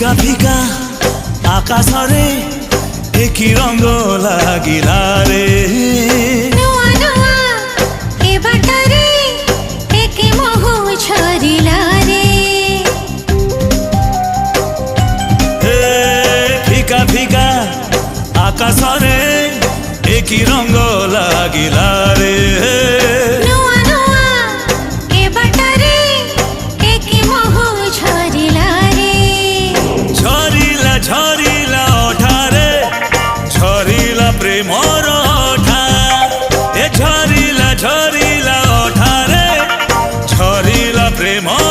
ফিকা ফিকা আকাশরে একই রঙ লাগিলা রে ନୂଆ ନୂଆ ଏ ବାଟରେ ଏକେ ମହୁ ଝରିଲା ରେ ফিকা ফিকা আকাশরে একই রঙ লাগিলা রে ନୂଆ ନୂଆ ଏ ବାଟରେ ଏକେ ମହୁ ଝରିଲା ରେ ঝরিলা ঝরিলা ওঠারে ঝরিলা প্রেমর ওঠা এ ঝরিলা ঝরিলা ওঠারে ঝরিলা প্রেমর